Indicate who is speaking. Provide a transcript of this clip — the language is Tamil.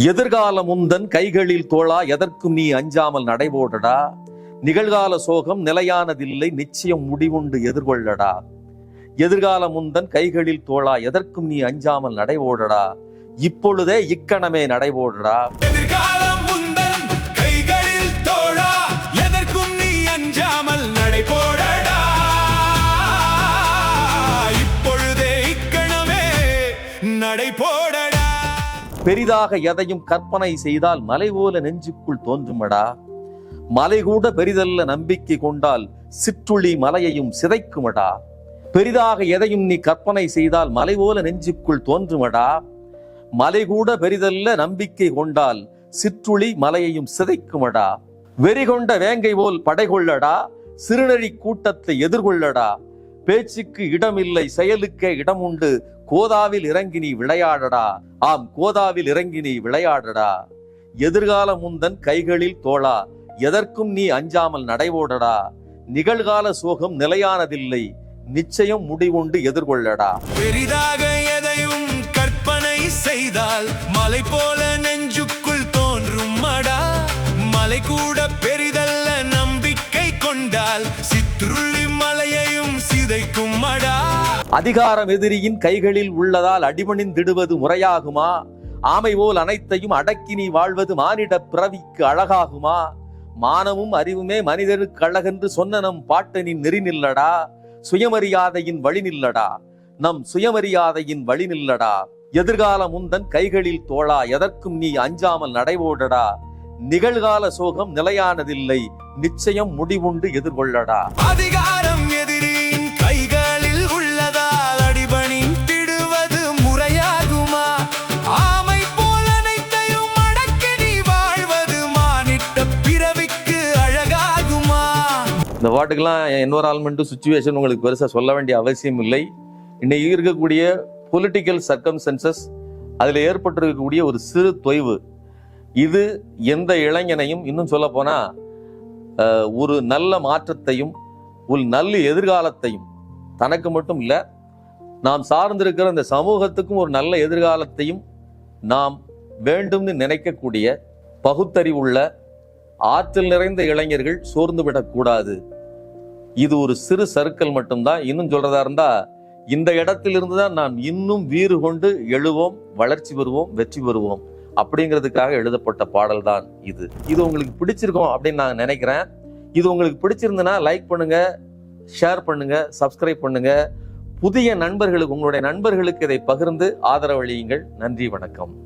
Speaker 1: எதிர்கால முந்தன் கைகளில் தோளா எதற்கும் நீ அஞ்சாமல் நடைபோடடா. நிகழ்கால சோகம் நிலையானதில்லை நிச்சயம் முடிவுண்டு எதிர்கொள்ளடா. எதிர்கால முந்தன் கைகளில் தோளா எதற்கும் நீ அஞ்சாமல் நடைபோடடா. இப்பொழுதே இக்கணமே நடைபோடடா.
Speaker 2: எதிர்காலம் முந்தன் கைகளில் தோளா எதற்கும் நீ அஞ்சாமல் நடைபோடடா. இப்பொழுதே இக்கணமே நடைபோடடா.
Speaker 1: பெரிதாக எதையும் கற்பனை செய்தால் மலை போல நெஞ்சுக்குள் தோன்றுமடா. மலை கூட பெரிதல்ல நம்பிக்கை கொண்டால் சிற்றுளி மலையையும் சிதைக்குமடா. பெரிதாக எதையும் நீ கற்பனை செய்தால் மலை போல நெஞ்சுக்குள் தோன்றுமடா. மலை கூட பெரிதல்ல நம்பிக்கை கொண்டால் சிற்றுளி மலையையும் சிதைக்குமடா. வெறி கொண்ட வேங்கை போல் படை கொள்ளடா. சிறுநெறி கூட்டத்தை எதிர்கொள்ளடா. பேச்சுக்கு இடமில்லை செயலுக்கே இடம் உண்டு. கோதாவில் இறங்கி நீ விளையாடடா. ஆம், கோதாவில் இறங்கி நீ விளையாடடா. எதிர்கால முந்தன் கைகளில் தோளா எதற்கும் நீ அஞ்சாமல் நடைபோடடா. நிகழ்கால சோகம் நிலையானதில்லை நிச்சயம் முடிவுண்டு எதிர்கொள்ளடா.
Speaker 2: பெரிதாக எதையும் கற்பனை செய்தால் மலை போல நெஞ்சுக்குள் தோன்றும் மடா. மலை கூட பெரிதல்ல நம்பிக்கை கொண்டால் சிற்றுள்ளி மலையையும் சிதைக்கும் மடா.
Speaker 1: அதிகாரம் எதிரியின் கைகளில் உள்ளதால் அடிபணிந்திடுவது முறையாகுமா. ஆமை போல் அனைத்தையும் அடக்கி நீ வாழ்வது மானிட பிறவிக்கு அழகாகுமா. மானமும் அறிவுமே மனிதருக்கு அழகென்று சொன்ன நம் பாட்டனின் நெறி நில்லடா. சுயமரியாதையின் வழி நில்லடா. நம் சுயமரியாதையின் வழி நில்லடா. எதிர்கால முந்தன் கைகளில் தோளா எதற்கும் நீ அஞ்சாமல் நடைபோடடா. நிகழ்கால சோகம் நிலையானதில்லை நிச்சயம் முடிவுண்டு எதிர்கொள்ளடா.
Speaker 2: அதிகாரம் எதிரியின் கைகளில் உள்ளதால் அடிபணிந்திடுவது முறையாகுமா. ஆமை போல அனைத்தையும் அடக்கி நீ வாழ்வது மானிட்ட பிறவிக்கு அழகாகுமா.
Speaker 1: இந்த பாட்டுக்கெல்லாம் என்வரான்மெண்ட் சுச்சுவேஷன் உங்களுக்கு பெருசா சொல்ல வேண்டிய அவசியம் இல்லை. இன்னைக்கு இருக்கக்கூடிய பொலிட்டிக்கல் சர்க்கம்ஸ்டன்சஸ், அதில் ஏற்பட்டிருக்கக்கூடிய ஒரு சிறு தொய்வு, இது எந்த இளைஞனையும் இன்னும் சொல்ல போனா ஒரு நல்ல மாற்றத்தையும் ஒரு நல்ல எதிர்காலத்தையும், தனக்கு மட்டும் இல்லை நாம் சார்ந்திருக்கிற இந்த சமூகத்துக்கும் ஒரு நல்ல எதிர்காலத்தையும் நாம் வேண்டும்னு நினைக்கக்கூடிய பகுத்தறிவுள்ள ஆற்றல் நிறைந்த இளைஞர்கள் சோர்ந்து விடக்கூடாது. இது ஒரு சிறு சர்க்கிள் மட்டும்தான். இன்னும் சொல்றதா இருந்தா இந்த இடத்திலிருந்து தான் நாம் இன்னும் வீறு கொண்டு எழுவோம், வளர்ச்சி பெறுவோம், வெற்றி பெறுவோம் அப்படிங்கிறதுக்காக எழுதப்பட்ட பாடல் தான் இது. இது உங்களுக்கு பிடிச்சிருக்கும் அப்படின்னு நான் நினைக்கிறேன். இது உங்களுக்கு பிடிச்சிருந்ததுன்னா லைக் பண்ணுங்க, ஷேர் பண்ணுங்க, சப்ஸ்கிரைப் பண்ணுங்க. புதிய நண்பர்களுக்கு, உங்களுடைய நண்பர்களுக்கு இதை பகிர்ந்து ஆதரவளியுங்கள். நன்றி, வணக்கம்.